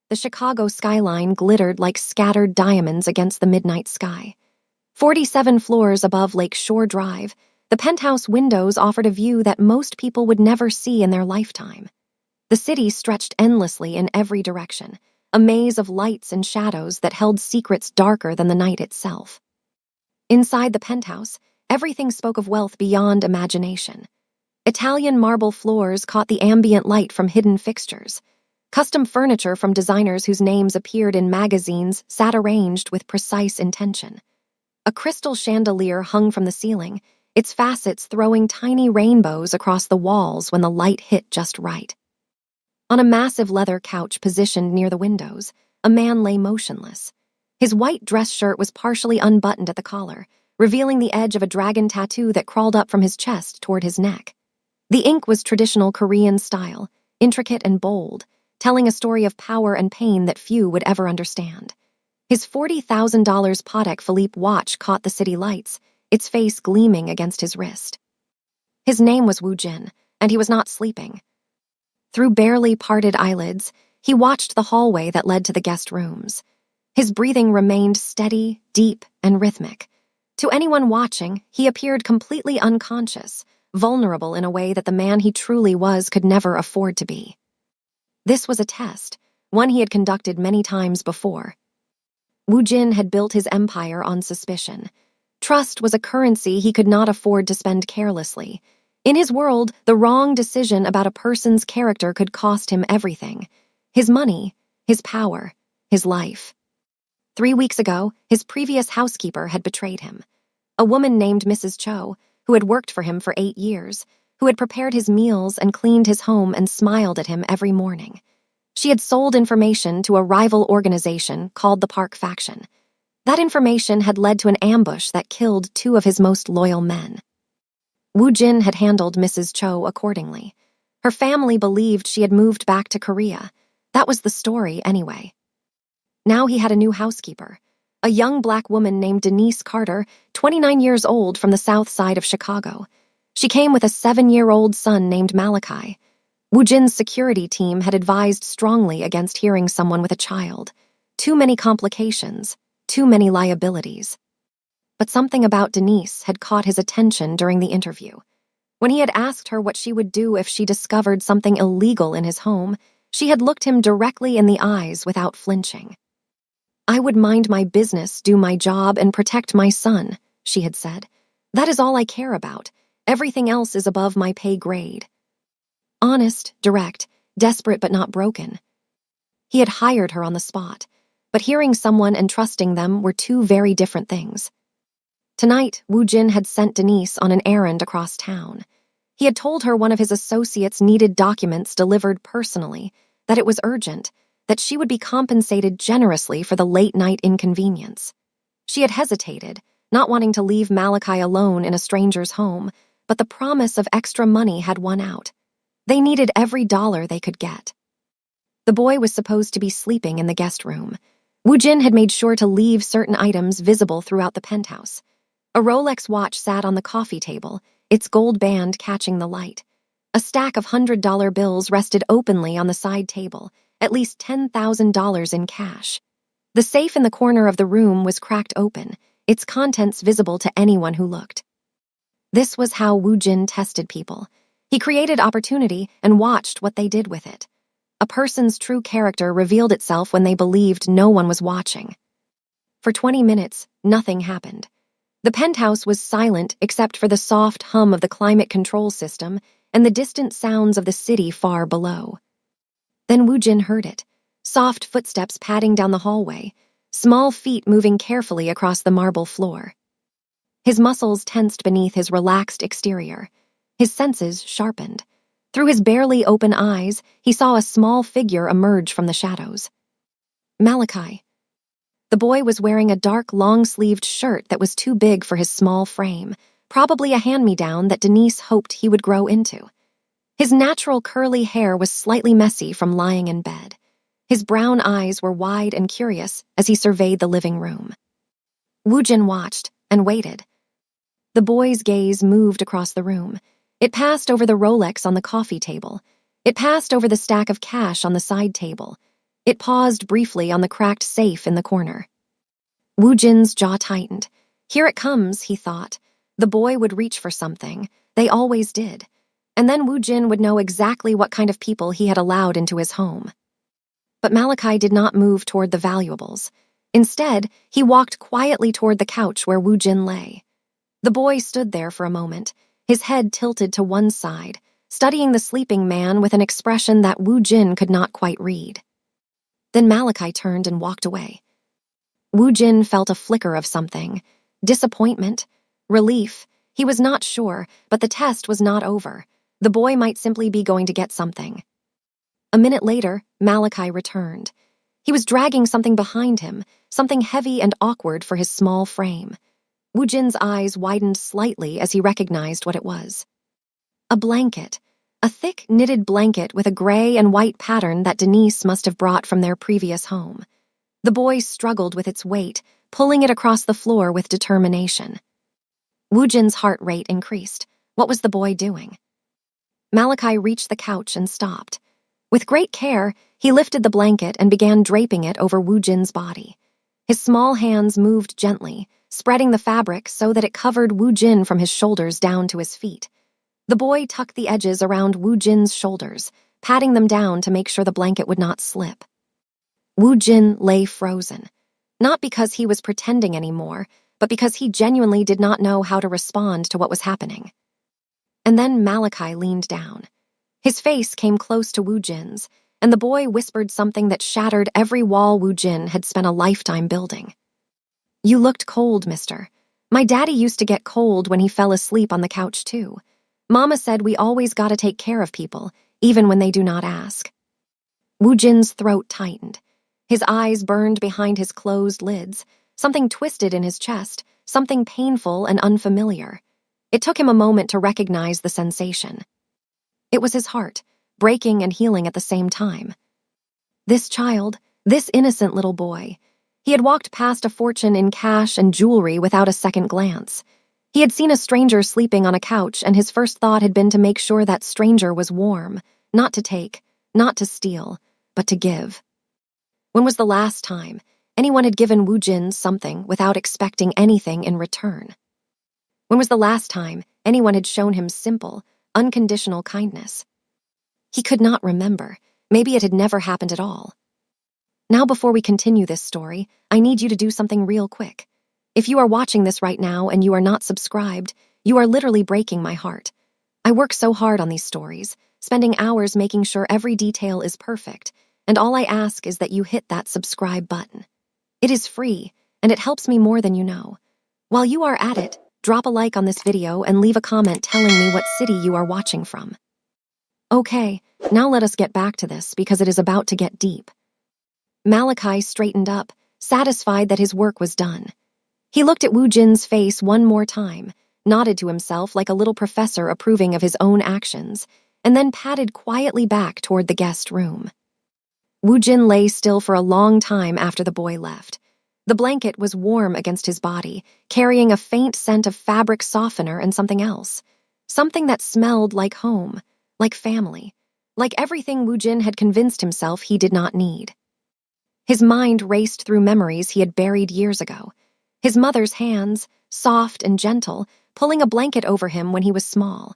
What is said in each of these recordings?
The Chicago skyline glittered like scattered diamonds against the midnight sky. 47 floors above Lake Shore Drive, the penthouse windows offered a view that most people would never see in their lifetime. The city stretched endlessly in every direction, a maze of lights and shadows that held secrets darker than the night itself. Inside the penthouse, everything spoke of wealth beyond imagination. Italian marble floors caught the ambient light from hidden fixtures. Custom furniture from designers whose names appeared in magazines sat arranged with precise intention. A crystal chandelier hung from the ceiling, its facets throwing tiny rainbows across the walls when the light hit just right. On a massive leather couch positioned near the windows, a man lay motionless. His white dress shirt was partially unbuttoned at the collar, revealing the edge of a dragon tattoo that crawled up from his chest toward his neck. The ink was traditional Korean style, intricate and bold, telling a story of power and pain that few would ever understand. His $40,000 Patek Philippe watch caught the city lights, its face gleaming against his wrist. His name was Woo Jin, and he was not sleeping. Through barely parted eyelids, he watched the hallway that led to the guest rooms. His breathing remained steady, deep, and rhythmic. To anyone watching, he appeared completely unconscious, vulnerable in a way that the man he truly was could never afford to be. This was a test, one he had conducted many times before. Woo Jin had built his empire on suspicion. Trust was a currency he could not afford to spend carelessly. In his world, the wrong decision about a person's character could cost him everything: his money, his power, his life. 3 weeks ago, his previous housekeeper had betrayed him. A woman named Mrs. Cho, who had worked for him for 8 years, who had prepared his meals and cleaned his home and smiled at him every morning. She had sold information to a rival organization called the Park Faction. That information had led to an ambush that killed 2 of his most loyal men. Woo Jin had handled Mrs. Cho accordingly. Her family believed she had moved back to Korea. That was the story anyway. Now he had a new housekeeper, a young black woman named Denise Carter, 29 years old, from the south side of Chicago. She came with a 7-year-old son named Malachi. Woo Jin's security team had advised strongly against hearing someone with a child. Too many complications, too many liabilities. But something about Denise had caught his attention during the interview. When he had asked her what she would do if she discovered something illegal in his home, she had looked him directly in the eyes without flinching. "I would mind my business, do my job, and protect my son," she had said. "That is all I care about. Everything else is above my pay grade." Honest, direct, desperate but not broken. He had hired her on the spot, but hearing someone and trusting them were 2 very different things. Tonight, Woo Jin had sent Denise on an errand across town. He had told her one of his associates needed documents delivered personally, that it was urgent, that she would be compensated generously for the late-night inconvenience. She had hesitated, not wanting to leave Malachi alone in a stranger's home, but the promise of extra money had won out. They needed every dollar they could get. The boy was supposed to be sleeping in the guest room. Woo Jin had made sure to leave certain items visible throughout the penthouse. A Rolex watch sat on the coffee table, its gold band catching the light. A stack of $100 bills rested openly on the side table, at least $10,000 in cash. The safe in the corner of the room was cracked open, its contents visible to anyone who looked. This was how Woo Jin tested people. He created opportunity and watched what they did with it. A person's true character revealed itself when they believed no one was watching. For 20 minutes, nothing happened. The penthouse was silent except for the soft hum of the climate control system and the distant sounds of the city far below. Then Woo Jin heard it, soft footsteps padding down the hallway, small feet moving carefully across the marble floor. His muscles tensed beneath his relaxed exterior, his senses sharpened. Through his barely open eyes, he saw a small figure emerge from the shadows. Malachi. The boy was wearing a dark, long-sleeved shirt that was too big for his small frame, probably a hand-me-down that Denise hoped he would grow into. His natural curly hair was slightly messy from lying in bed. His brown eyes were wide and curious as he surveyed the living room. Woo Jin watched and waited. The boy's gaze moved across the room. It passed over the Rolex on the coffee table. It passed over the stack of cash on the side table. It paused briefly on the cracked safe in the corner. Wu Jin's jaw tightened. Here it comes, he thought. The boy would reach for something. They always did. And then Wu Jin would know exactly what kind of people he had allowed into his home. But Malachi did not move toward the valuables. Instead, he walked quietly toward the couch where Wu Jin lay. The boy stood there for a moment, his head tilted to one side, studying the sleeping man with an expression that Wu Jin could not quite read. Then Malachi turned and walked away. Wu Jin felt a flicker of something. Disappointment, relief. He was not sure, but the test was not over. The boy might simply be going to get something. A minute later, Malachi returned. He was dragging something behind him, something heavy and awkward for his small frame. Wu Jin's eyes widened slightly as he recognized what it was. A blanket. A thick, knitted blanket with a gray and white pattern that Denise must have brought from their previous home. The boy struggled with its weight, pulling it across the floor with determination. Wu Jin's heart rate increased. What was the boy doing? Malachi reached the couch and stopped. With great care, he lifted the blanket and began draping it over Wu Jin's body. His small hands moved gently, spreading the fabric so that it covered Wu Jin from his shoulders down to his feet. The boy tucked the edges around Wu Jin's shoulders, patting them down to make sure the blanket would not slip. Wu Jin lay frozen, not because he was pretending anymore, but because he genuinely did not know how to respond to what was happening. And then Malachi leaned down. His face came close to Wu Jin's, and the boy whispered something that shattered every wall Wu Jin had spent a lifetime building. "You looked cold, mister. My daddy used to get cold when he fell asleep on the couch, too. Mama said we always gotta take care of people, even when they do not ask." Wu Jin's throat tightened. His eyes burned behind his closed lids, something twisted in his chest, something painful and unfamiliar. It took him a moment to recognize the sensation. It was his heart, breaking and healing at the same time. This child, this innocent little boy, he had walked past a fortune in cash and jewelry without a second glance. He had seen a stranger sleeping on a couch, and his first thought had been to make sure that stranger was warm, not to take, not to steal, but to give. When was the last time anyone had given Wu Jin something without expecting anything in return? When was the last time anyone had shown him simple, unconditional kindness? He could not remember. Maybe it had never happened at all. Now, before we continue this story, I need you to do something real quick. If you are watching this right now and you are not subscribed, you are literally breaking my heart. I work so hard on these stories, spending hours making sure every detail is perfect, and all I ask is that you hit that subscribe button. It is free, and it helps me more than you know. While you are at it, drop a like on this video and leave a comment telling me what city you are watching from. Okay, now let us get back to this because it is about to get deep. Malachi straightened up, satisfied that his work was done. He looked at Wu Jin's face one more time, nodded to himself like a little professor approving of his own actions, and then padded quietly back toward the guest room. Wu Jin lay still for a long time after the boy left. The blanket was warm against his body, carrying a faint scent of fabric softener and something else. Something that smelled like home, like family, like everything Wu Jin had convinced himself he did not need. His mind raced through memories he had buried years ago. His mother's hands, soft and gentle, pulling a blanket over him when he was small.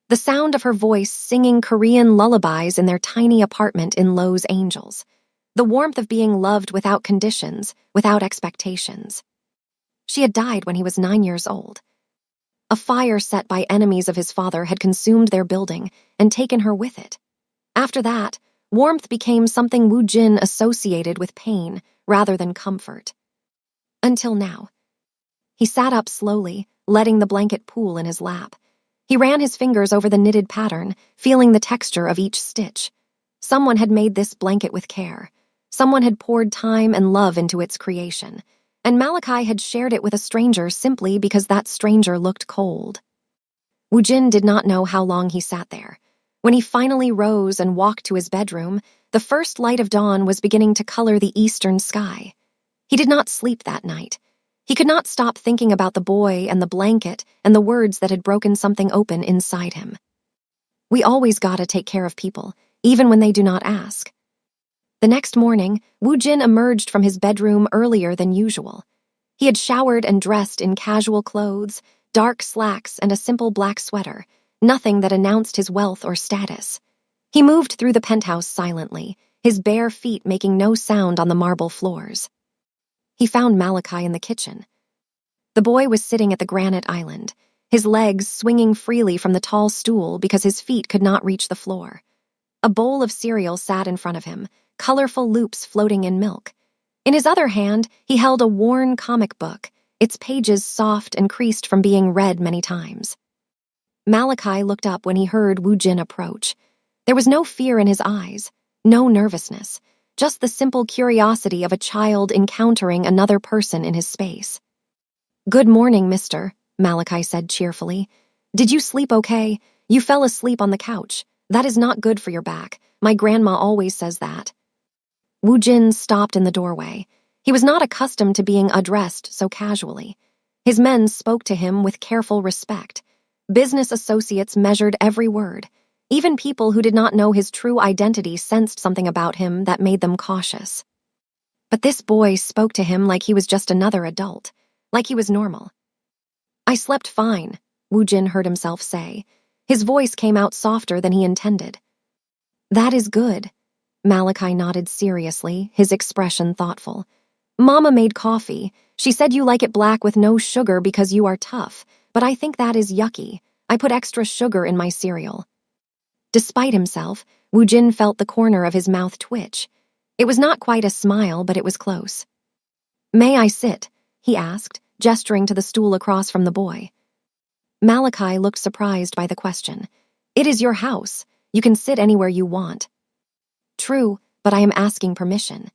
The sound of her voice singing Korean lullabies in their tiny apartment in Los Angeles. The warmth of being loved without conditions, without expectations. She had died when he was 9 years old. A fire set by enemies of his father had consumed their building and taken her with it. After that, warmth became something Wu Jin associated with pain rather than comfort. Until now. He sat up slowly, letting the blanket pool in his lap. He ran his fingers over the knitted pattern, feeling the texture of each stitch. Someone had made this blanket with care. Someone had poured time and love into its creation, and Malachi had shared it with a stranger simply because that stranger looked cold. Wu Jin did not know how long he sat there. When he finally rose and walked to his bedroom, the first light of dawn was beginning to color the eastern sky. He did not sleep that night. He could not stop thinking about the boy and the blanket and the words that had broken something open inside him. We always gotta take care of people, even when they do not ask. The next morning, Woo Jin emerged from his bedroom earlier than usual. He had showered and dressed in casual clothes, dark slacks, and a simple black sweater, nothing that announced his wealth or status. He moved through the penthouse silently, his bare feet making no sound on the marble floors. He found Malachi in the kitchen. The boy was sitting at the granite island, his legs swinging freely from the tall stool because his feet could not reach the floor. A bowl of cereal sat in front of him, colorful loops floating in milk. In his other hand, he held a worn comic book, its pages soft and creased from being read many times. Malachi looked up when he heard Woo Jin approach. There was no fear in his eyes, no nervousness, just the simple curiosity of a child encountering another person in his space. "Good morning, mister," Malachi said cheerfully. "Did you sleep okay? You fell asleep on the couch. That is not good for your back. My grandma always says that." Woo Jin stopped in the doorway. He was not accustomed to being addressed so casually. His men spoke to him with careful respect. Business associates measured every word. Even people who did not know his true identity sensed something about him that made them cautious. But this boy spoke to him like he was just another adult, like he was normal. "I slept fine," Woo Jin heard himself say. His voice came out softer than he intended. "That is good." Malachi nodded seriously, his expression thoughtful. "Mama made coffee. She said you like it black with no sugar because you are tough, but I think that is yucky. I put extra sugar in my cereal." Despite himself, Woo Jin felt the corner of his mouth twitch. It was not quite a smile, but it was close. "May I sit?" he asked, gesturing to the stool across from the boy. Malachi looked surprised by the question. "It is your house. You can sit anywhere you want." "True, but I am asking permission."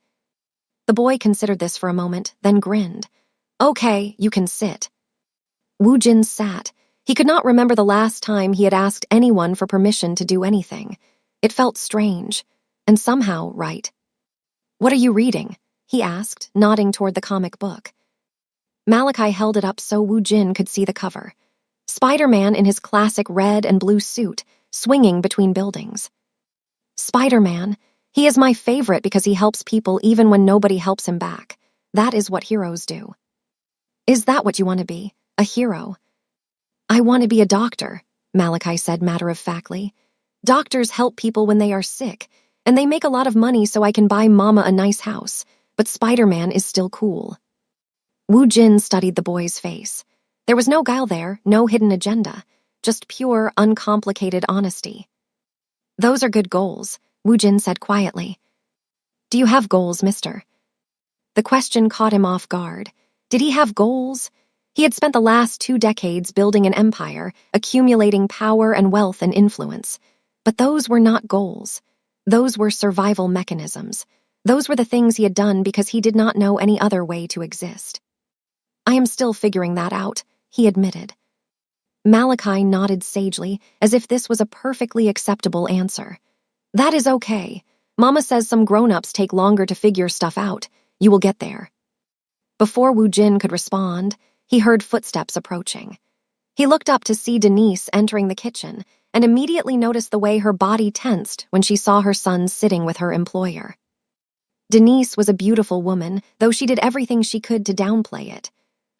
The boy considered this for a moment, then grinned. "Okay, you can sit." Woo Jin sat. He could not remember the last time he had asked anyone for permission to do anything. It felt strange, and somehow right. "What are you reading?" he asked, nodding toward the comic book. Malachi held it up so Woo Jin could see the cover. Spider-Man in his classic red and blue suit, swinging between buildings. "Spider-Man, he is my favorite because he helps people even when nobody helps him back. That is what heroes do." "Is that what you want to be? A hero?" "I want to be a doctor," Malachi said matter-of-factly. "Doctors help people when they are sick, and they make a lot of money so I can buy Mama a nice house, but Spider-Man is still cool." Woo Jin studied the boy's face. There was no guile there, no hidden agenda, just pure, uncomplicated honesty. "Those are good goals," Woo Jin said quietly. "Do you have goals, mister?" The question caught him off guard. Did he have goals? He had spent the last 2 decades building an empire, accumulating power and wealth and influence. But those were not goals. Those were survival mechanisms. Those were the things he had done because he did not know any other way to exist. "I am still figuring that out," he admitted. Malachi nodded sagely, as if this was a perfectly acceptable answer. "That is okay. Mama says some grown-ups take longer to figure stuff out. You will get there." Before Woo Jin could respond, he heard footsteps approaching. He looked up to see Denise entering the kitchen and immediately noticed the way her body tensed when she saw her son sitting with her employer. Denise was a beautiful woman, though she did everything she could to downplay it.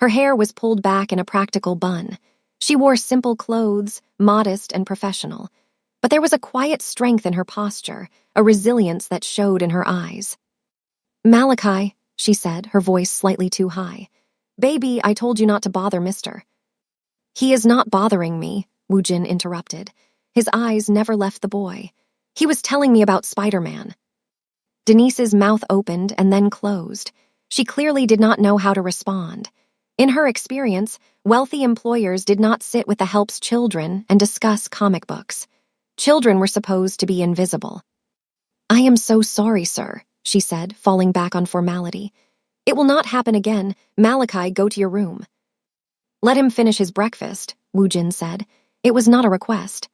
Her hair was pulled back in a practical bun. She wore simple clothes, modest and professional. But there was a quiet strength in her posture, a resilience that showed in her eyes. "Malachi," she said, her voice slightly too high. "Baby, I told you not to bother mister." "He is not bothering me," Woo Jin interrupted. His eyes never left the boy. "He was telling me about Spider-Man." Denise's mouth opened and then closed. She clearly did not know how to respond. In her experience, wealthy employers did not sit with the help's children and discuss comic books. Children were supposed to be invisible. "I am so sorry, sir," she said, falling back on formality. "It will not happen again. Malachi, go to your room." "Let him finish his breakfast," Woo Jin said. It was not a request.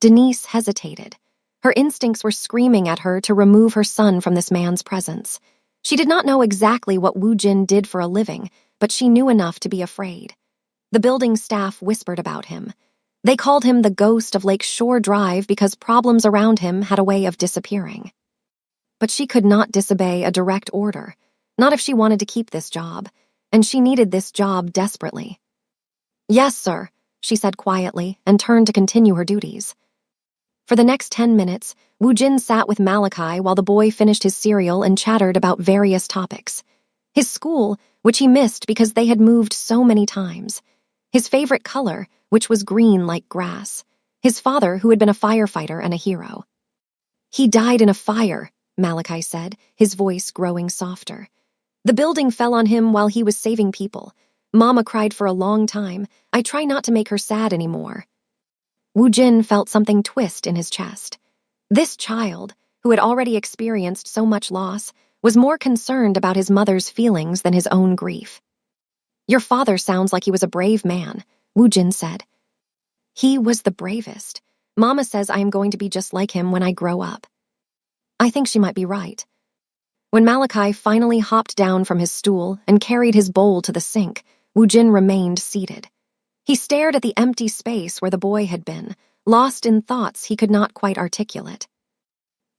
Denise hesitated. Her instincts were screaming at her to remove her son from this man's presence. She did not know exactly what Woo Jin did for a living, but she knew enough to be afraid. The building staff whispered about him. They called him the ghost of Lake Shore Drive because problems around him had a way of disappearing. but she could not disobey a direct order, not if she wanted to keep this job, and she needed this job desperately. "Yes, sir," she said quietly and turned to continue her duties. For the next 10 minutes, Woo-jin sat with Malachi while the boy finished his cereal and chattered about various topics. His school, which he missed because they had moved so many times. His favorite color, which was green like grass. His father, who had been a firefighter and a hero. "He died in a fire," Malachi said, his voice growing softer. "The building fell on him while he was saving people. Mama cried for a long time. I try not to make her sad anymore." Woo-jin felt something twist in his chest. This child, who had already experienced so much loss, was more concerned about his mother's feelings than his own grief. "Your father sounds like he was a brave man," Woo-jin said. "He was the bravest. Mama says I am going to be just like him when I grow up." I think she might be right. When Malachi finally hopped down from his stool and carried his bowl to the sink, Woo-jin remained seated. He stared at the empty space where the boy had been, lost in thoughts he could not quite articulate.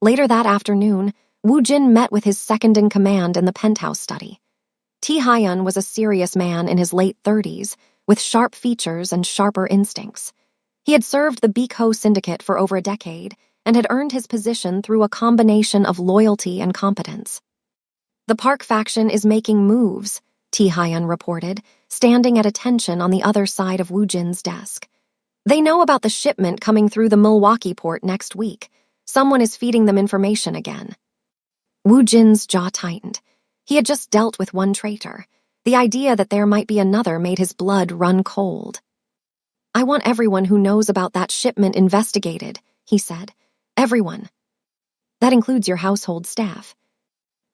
Later that afternoon, Woo-jin met with his second-in-command in the penthouse study. Tae-hyun was a serious man in his late 30s, with sharp features and sharper instincts. He had served the Biko syndicate for over a decade and had earned his position through a combination of loyalty and competence. "The Park faction is making moves," Tae-hyun reported, standing at attention on the other side of Woo-jin's desk. "They know about the shipment coming through the Milwaukee port next week. Someone is feeding them information again." Woo-jin's jaw tightened. He had just dealt with one traitor. The idea that there might be another made his blood run cold. "I want everyone who knows about that shipment investigated," he said. "Everyone. That includes your household staff."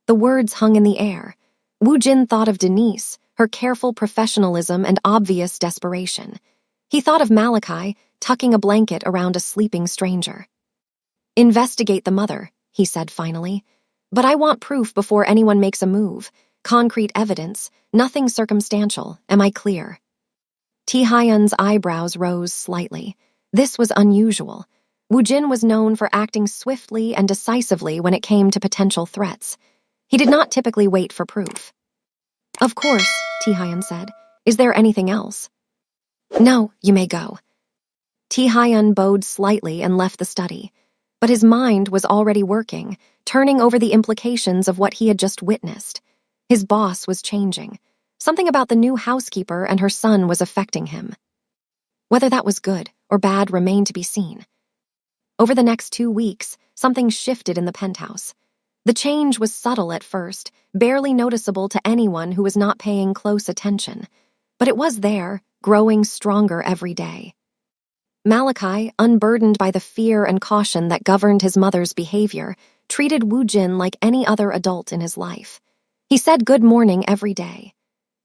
The words hung in the air. Woo-jin thought of Denise, her careful professionalism and obvious desperation. He thought of Malachi, tucking a blanket around a sleeping stranger. "Investigate the mother," he said finally. "But I want proof before anyone makes a move. Concrete evidence, nothing circumstantial. Am I clear?" Tae-hyun's eyebrows rose slightly. This was unusual. Woo-jin was known for acting swiftly and decisively when it came to potential threats. He did not typically wait for proof. "Of course," Tae-hyun said. "Is there anything else?" "No, you may go." Tae-hyun bowed slightly and left the study. But his mind was already working, turning over the implications of what he had just witnessed. His boss was changing. Something about the new housekeeper and her son was affecting him. Whether that was good or bad remained to be seen. Over the next 2 weeks, something shifted in the penthouse. The change was subtle at first, barely noticeable to anyone who was not paying close attention. But it was there, growing stronger every day. Malachi, unburdened by the fear and caution that governed his mother's behavior, treated Woo-jin like any other adult in his life. He said good morning every day.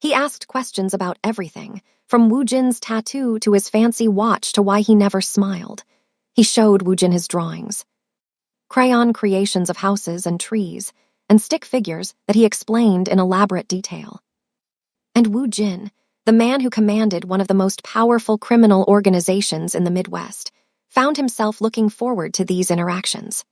He asked questions about everything, from Woo-jin's tattoo to his fancy watch to why he never smiled. He showed Woo-jin his drawings. Crayon creations of houses and trees, and stick figures that he explained in elaborate detail. And Woo-jin, the man who commanded one of the most powerful criminal organizations in the Midwest, found himself looking forward to these interactions.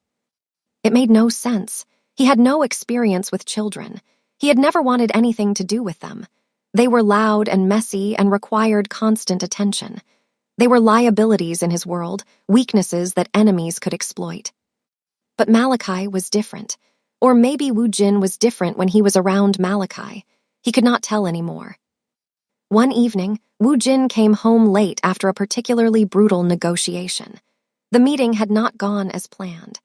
It made no sense. He had no experience with children. He had never wanted anything to do with them. They were loud and messy and required constant attention. They were liabilities in his world, weaknesses that enemies could exploit. But Malachi was different. Or maybe Woo-jin was different when he was around Malachi. He could not tell anymore. One evening, Woo-jin came home late after a particularly brutal negotiation. The meeting had not gone as planned.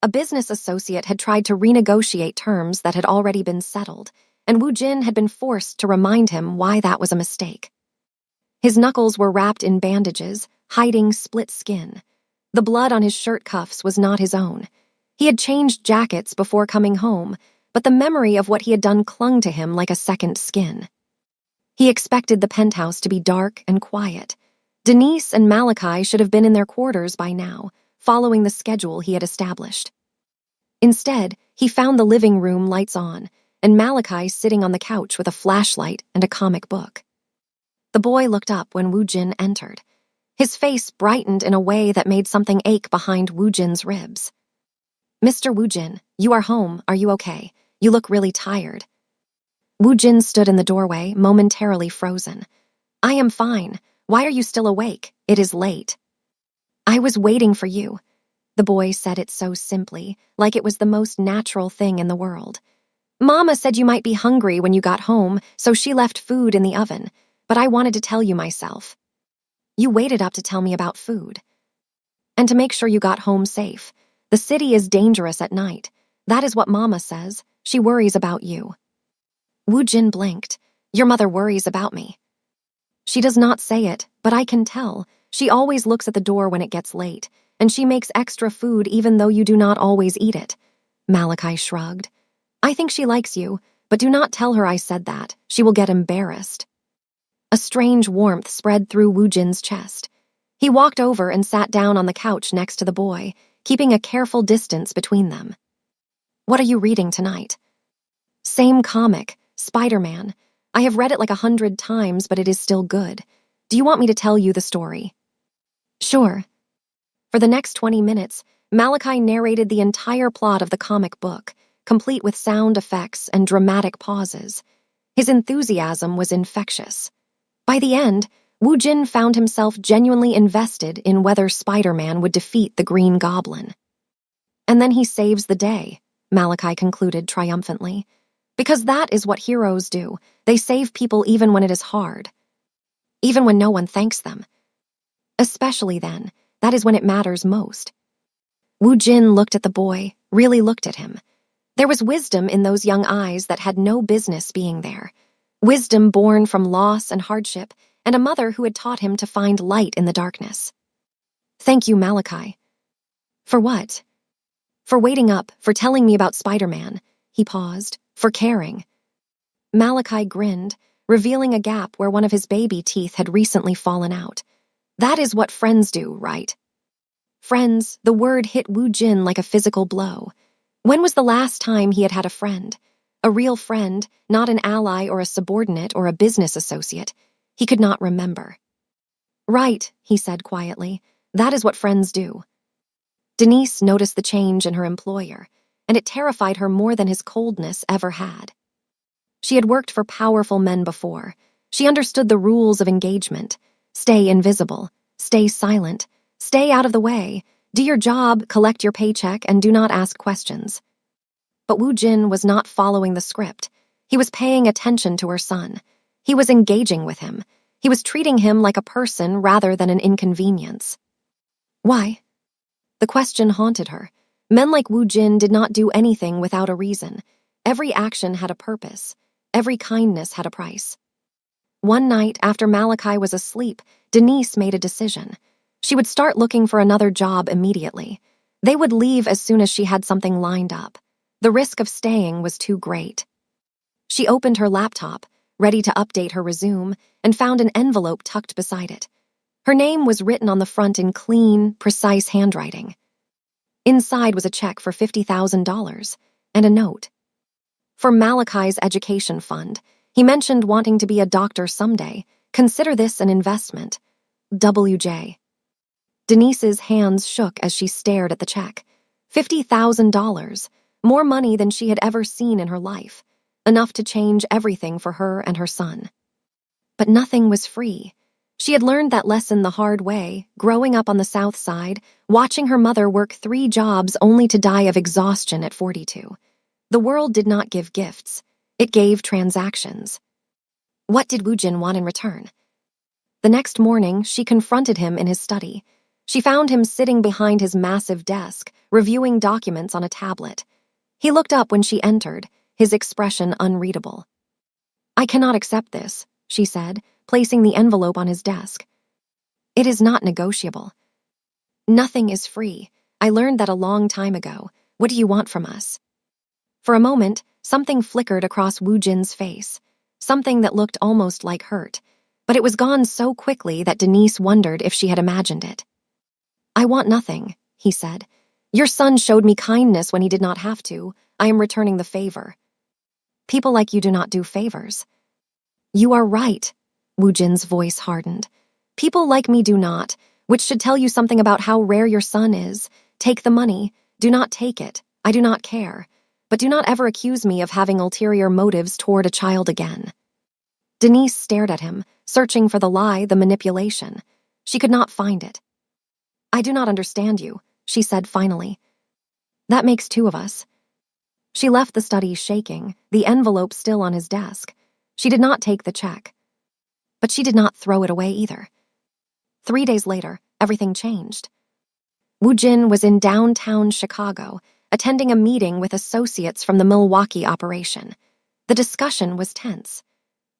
A business associate had tried to renegotiate terms that had already been settled, and Woo-jin had been forced to remind him why that was a mistake. His knuckles were wrapped in bandages, hiding split skin. The blood on his shirt cuffs was not his own. He had changed jackets before coming home, but the memory of what he had done clung to him like a second skin. He expected the penthouse to be dark and quiet. Denise and Malachi should have been in their quarters by now, following the schedule he had established. Instead, he found the living room lights on, and Malachi sitting on the couch with a flashlight and a comic book. The boy looked up when Woo-jin entered. His face brightened in a way that made something ache behind Woo-jin's ribs. "Mr. Woo-jin, You are home. Are you okay? You look really tired. Wu Jin stood in the doorway, momentarily frozen. I am fine. Why are you still awake? It is late. I was waiting for you. The boy said it so simply, like it was the most natural thing in the world. Mama said you might be hungry when you got home, so she left food in the oven, but I wanted to tell you myself. You waited up to tell me about food. And to make sure you got home safe. The city is dangerous at night. That is what Mama says. She worries about you. Wu Jin blinked. Your mother worries about me. She does not say it, but I can tell. She always looks at the door when it gets late, and she makes extra food even though you do not always eat it. Malachi shrugged. I think she likes you, but do not tell her I said that. She will get embarrassed. A strange warmth spread through Wu Jin's chest. He walked over and sat down on the couch next to the boy, keeping a careful distance between them. What are you reading tonight? Same comic, Spider-Man. I have read it like 100 times, but it is still good. Do you want me to tell you the story? Sure. For the next 20 minutes, Malachi narrated the entire plot of the comic book, complete with sound effects and dramatic pauses. His enthusiasm was infectious. By the end, Wu Jin found himself genuinely invested in whether Spider-Man would defeat the Green Goblin. And then he saves the day, Malachi concluded triumphantly. Because that is what heroes do. They save people even when it is hard. Even when no one thanks them. Especially then, that is when it matters most. Wu Jin looked at the boy, really looked at him. There was wisdom in those young eyes that had no business being there. Wisdom born from loss and hardship, and a mother who had taught him to find light in the darkness. Thank you, Malachi. For what? For waiting up, for telling me about Spider-Man. He paused. For caring. Malachi grinned, revealing a gap where one of his baby teeth had recently fallen out. That is what friends do, right? Friends, the word hit Wu Jin like a physical blow. When was the last time he had had a friend? A real friend, not an ally or a subordinate or a business associate. He could not remember. Right, he said quietly. That is what friends do. Denise noticed the change in her employer, and it terrified her more than his coldness ever had. She had worked for powerful men before. She understood the rules of engagement. Stay invisible. Stay silent. Stay out of the way. Do your job, collect your paycheck, and do not ask questions. But Wu Jin was not following the script. He was paying attention to her son. He was engaging with him. He was treating him like a person rather than an inconvenience. Why? The question haunted her. Men like Wu Jin did not do anything without a reason. Every action had a purpose. Every kindness had a price. One night, after Malachi was asleep, Denise made a decision. She would start looking for another job immediately. They would leave as soon as she had something lined up. The risk of staying was too great. She opened her laptop, ready to update her resume, and found an envelope tucked beside it. Her name was written on the front in clean, precise handwriting. Inside was a check for $50,000 and a note. For Malachi's education fund, he mentioned wanting to be a doctor someday. Consider this an investment. WJ. Denise's hands shook as she stared at the check. $50,000, more money than she had ever seen in her life, enough to change everything for her and her son. But nothing was free. She had learned that lesson the hard way, growing up on the South Side, watching her mother work 3 jobs only to die of exhaustion at 42. The world did not give gifts. It gave transactions. What did Wu Jin want in return? The next morning, she confronted him in his study. She found him sitting behind his massive desk, reviewing documents on a tablet. He looked up when she entered, his expression unreadable. I cannot accept this, she said, placing the envelope on his desk. It is not negotiable. Nothing is free. I learned that a long time ago. What do you want from us? For a moment, something flickered across Wu Jin's face, something that looked almost like hurt, but it was gone so quickly that Denise wondered if she had imagined it. I want nothing, he said. Your son showed me kindness when he did not have to. I am returning the favor. People like you do not do favors. You are right, Wu Jin's voice hardened. People like me do not, which should tell you something about how rare your son is. Take the money. Do not take it. I do not care, but do not ever accuse me of having ulterior motives toward a child again. Denise stared at him, searching for the lie, the manipulation. She could not find it. I do not understand you, she said finally. That makes two of us. She left the study shaking, the envelope still on his desk. She did not take the check. But she did not throw it away either. 3 days later, everything changed. Woo Jin was in downtown Chicago, attending a meeting with associates from the Milwaukee operation. The discussion was tense.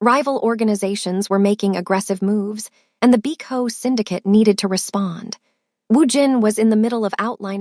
Rival organizations were making aggressive moves, and the Beco syndicate needed to respond. Woo Jin was in the middle of outlining